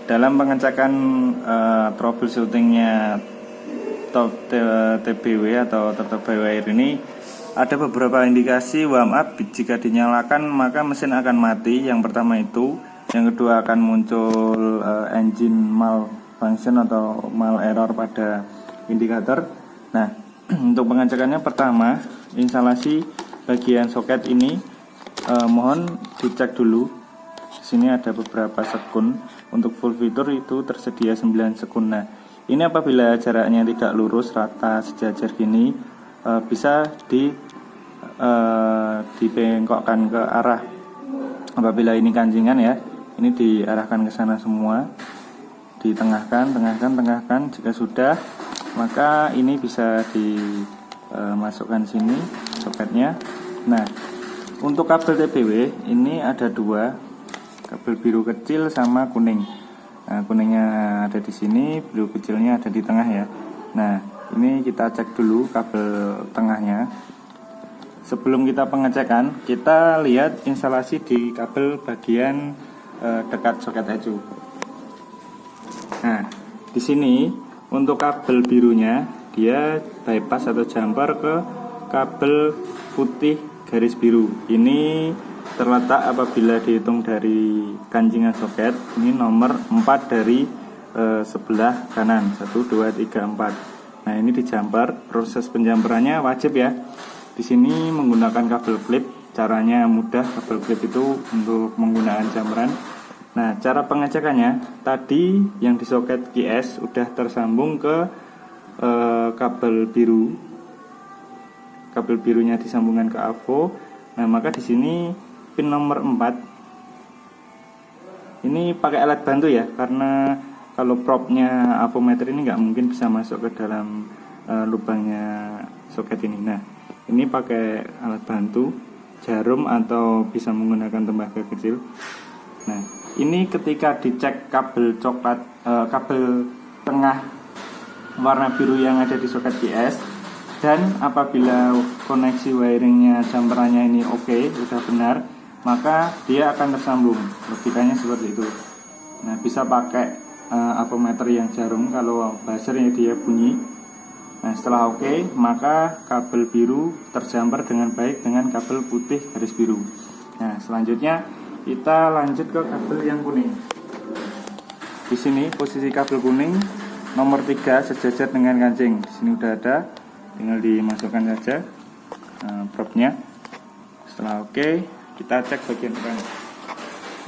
dalam pengecekan troubleshootingnya TBW atau tetap wire ini ada beberapa indikasi warm up. Jika dinyalakan maka mesin akan mati. Yang pertama itu, yang kedua akan muncul engine malfunction atau mal error pada indikator. Nah, untuk pengecekannya pertama, instalasi bagian soket ini mohon dicek dulu. Di sini ada beberapa sekun. Untuk full fitur itu tersedia 9 sekun. Nah, ini apabila jaraknya tidak lurus rata sejajar gini, bisa dibengkokkan ke arah. Apabila ini kancingan ya, ini diarahkan ke sana semua, ditengahkan. Jika sudah, maka ini bisa dimasukkan sini soketnya. Nah, untuk kabel TBW ini ada dua, kabel biru kecil sama kuning. Nah, kuningnya ada di sini, biru kecilnya ada di tengah ya. Nah, ini kita cek dulu kabel tengahnya. Sebelum kita pengecekan, kita lihat instalasi di kabel bagian dekat soket ECU. Nah, di sini untuk kabel birunya dia bypass atau jumper ke kabel putih garis biru. Ini terletak apabila dihitung dari kancingan soket, ini nomor 4 dari sebelah kanan, 1, 2, 3, 4. Nah, ini di jumper. Proses penjamperannya wajib ya. Di sini menggunakan kabel klip. Caranya mudah, kabel klip itu untuk menggunakan jumperan. Nah, cara pengecekannya tadi yang di soket QS sudah tersambung ke kabel biru. Kabel birunya disambungkan ke AVO. Nah, maka di sini pin nomor 4 ini pakai alat bantu ya, karena kalau propnya avometer ini nggak mungkin bisa masuk ke dalam lubangnya soket ini. Nah, ini pakai alat bantu, jarum atau bisa menggunakan tembaga kecil. Nah, ini ketika dicek kabel coklat, kabel tengah warna biru yang ada di soket PS, dan apabila koneksi wiringnya jumperannya ini oke, sudah benar, maka dia akan tersambung. Logikanya seperti itu. Nah, bisa pakai avometer yang jarum, kalau buzzernya dia bunyi. Nah, setelah oke, maka kabel biru terjumper dengan baik dengan kabel putih garis biru. Nah, selanjutnya kita lanjut ke kabel yang kuning. Di sini posisi kabel kuning nomor 3 sejajar dengan kancing. Di sini udah ada, tinggal dimasukkan saja propnya. Setelah oke, kita cek bagian depan.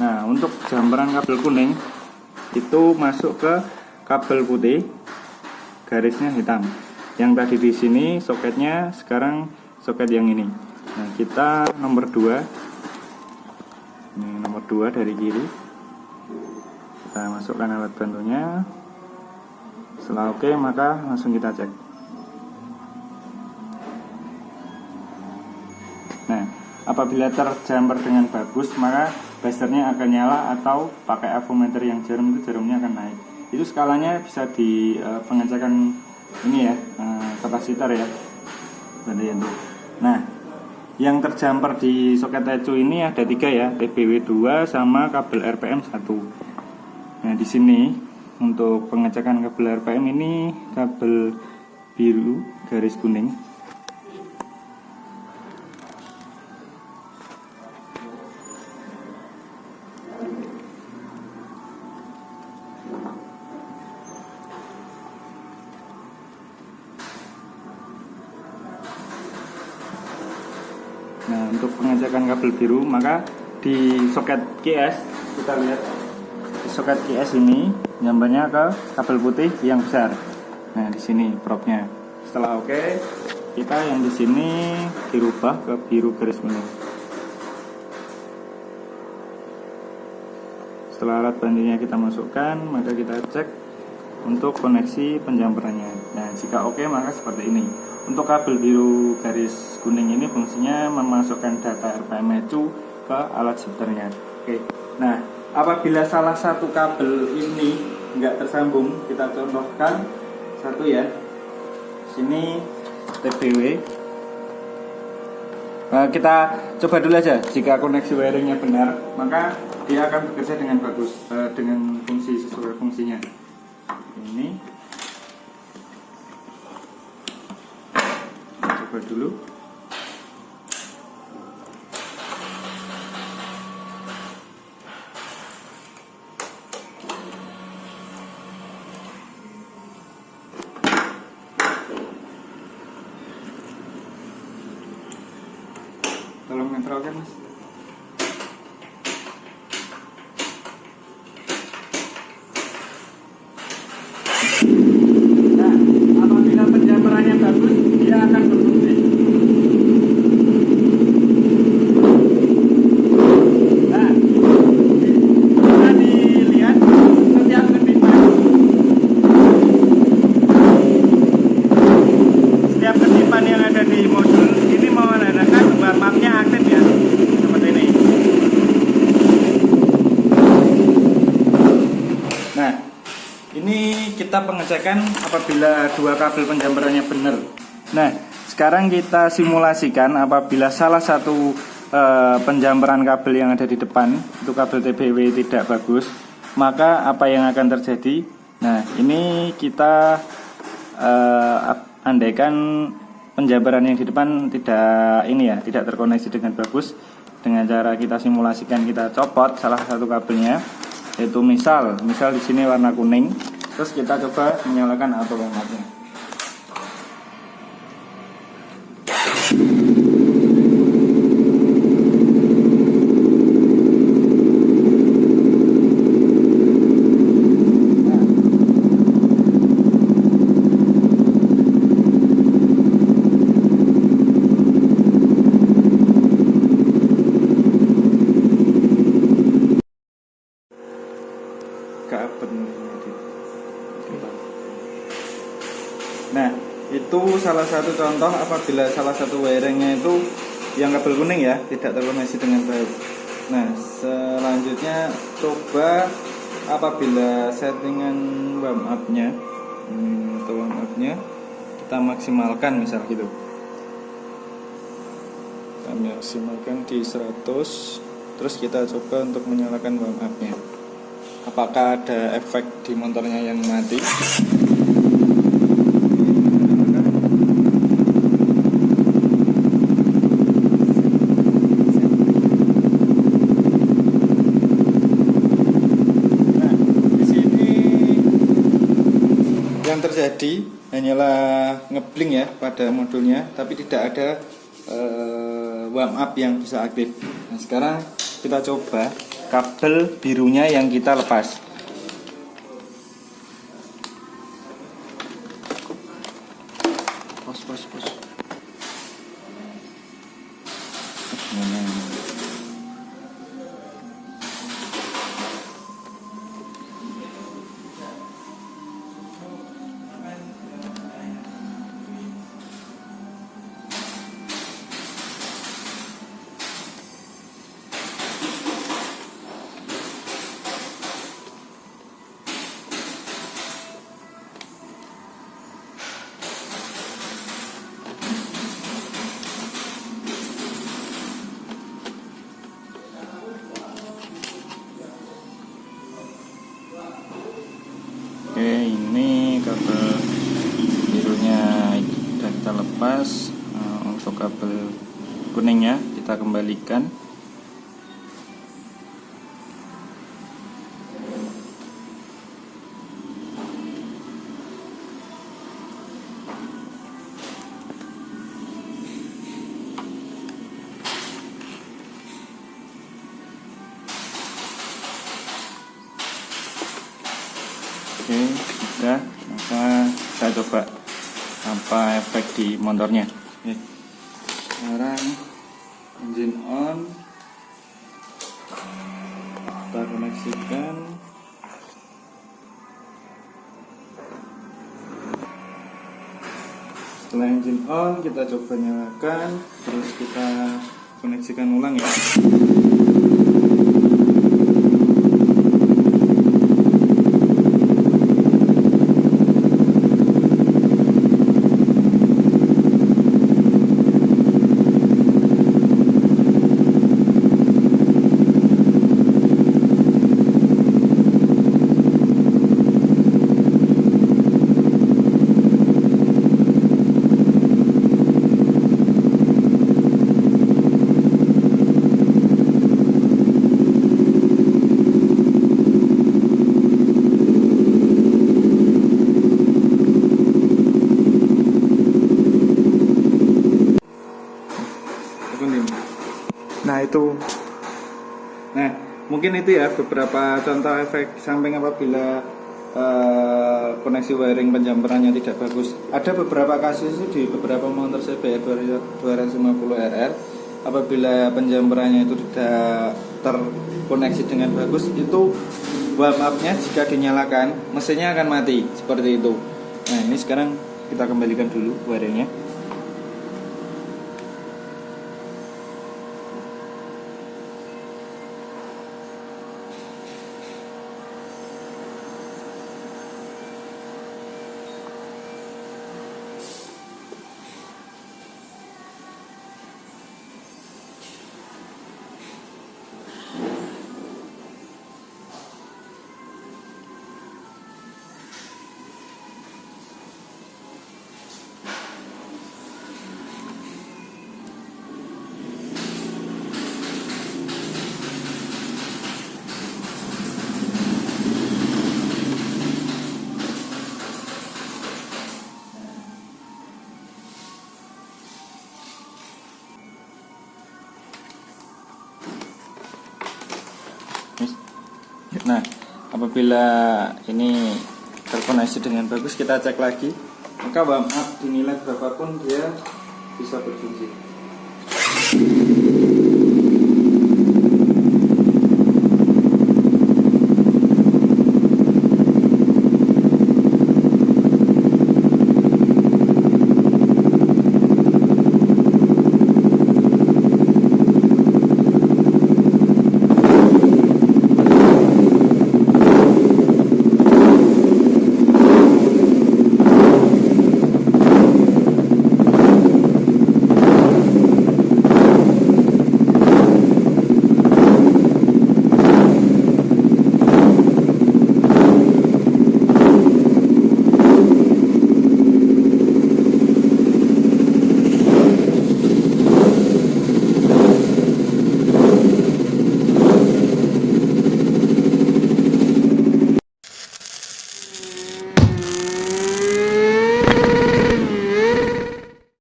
Nah, untuk jumperan kabel kuning itu masuk ke kabel putih, garisnya hitam. Yang tadi di sini soketnya, sekarang soket yang ini. Nah, kita nomor 2. Ini nomor 2 dari kiri. Kita masukkan alat bantunya. Setelah oke, maka langsung kita cek. Nah, apabila terjumper dengan bagus, maka buzzernya akan nyala, atau pakai avometer yang jarum itu jarumnya akan naik. Itu skalanya bisa di pengecekan ini ya, kapasitor ya. Nah, yang terjumper di soket ECU ini ada 3 ya, TBW 2 sama kabel RPM 1. Nah, di sini untuk pengecekan kabel RPM ini kabel biru garis kuning. Nah, untuk pengecekan kabel biru, maka di soket QS kita lihat, di soket QS ini nyambarnya ke kabel putih yang besar. Nah, di sini propnya. Setelah oke, kita yang di sini dirubah ke biru garis kuning. Setelah alat bantunya kita masukkan, maka kita cek untuk koneksi penjumperannya. Nah, jika oke, maka seperti ini. Untuk kabel biru garis kuning ini fungsinya memasukkan data RPM ECU ke alat shifternya. Oke. Nah, apabila salah satu kabel ini nggak tersambung, kita contohkan satu ya. Sini TBW. Kita coba dulu aja. Jika koneksi wiringnya benar, maka dia akan bekerja dengan bagus, dengan fungsi sesuai fungsinya. Ini coba dulu. Tolong netralkan, Mas. Nah, apabila penjamperannya bagus, dia akan berfungsi. Nah, bisa dilihat setiap ketipan. Setiap ketipan yang ada di modul ini menandakan warm up-nya aktif ya, seperti ini. Nah, ini kita pengecekan apabila dua kabel penjamperannya benar. Nah, sekarang kita simulasikan apabila salah satu penjamperan kabel yang ada di depan itu kabel TBW tidak bagus, maka apa yang akan terjadi? Nah, ini kita andaikan penjamperan yang di depan tidak terkoneksi dengan bagus. Dengan cara kita simulasikan, kita copot salah satu kabelnya, yaitu misal di sini warna kuning. Terus kita coba menyalakan auto warm up-nya. Nah, itu salah satu contoh apabila salah satu wiringnya itu yang kabel kuning ya, tidak terkoneksi dengan baik. Nah, selanjutnya coba apabila settingan warm up-nya atau warm up-nya kita maksimalkan misal gitu. Kita maksimalkan di 100, terus kita coba untuk menyalakan warm up-nya. Apakah ada efek di motornya yang mati? Yang terjadi hanyalah ngebling ya pada modulnya, tapi tidak ada warm up yang bisa aktif. Nah, sekarang kita coba kabel birunya yang kita lepas. Pos. Oke, ini kabel birunya sudah kita lepas. Untuk kabel kuningnya kita kembalikan. Oke, sudah. Maka kita coba apa efek di motornya. Oke. Sekarang engine on, kita koneksikan. Setelah engine on, kita coba nyalakan, terus kita koneksikan ulang ya. Nah itu. Nah mungkin itu ya beberapa contoh efek samping apabila koneksi wiring penjamperannya tidak bagus. Ada beberapa kasus di beberapa motor CBR 250RR apabila penjamperannya itu tidak terkoneksi dengan bagus, itu warm up-nya jika dinyalakan mesinnya akan mati seperti itu. Nah ini sekarang kita kembalikan dulu wiringnya. Nah, apabila ini terkoneksi dengan bagus, kita cek lagi, maka warm up dinilai berapapun dia bisa berfungsi.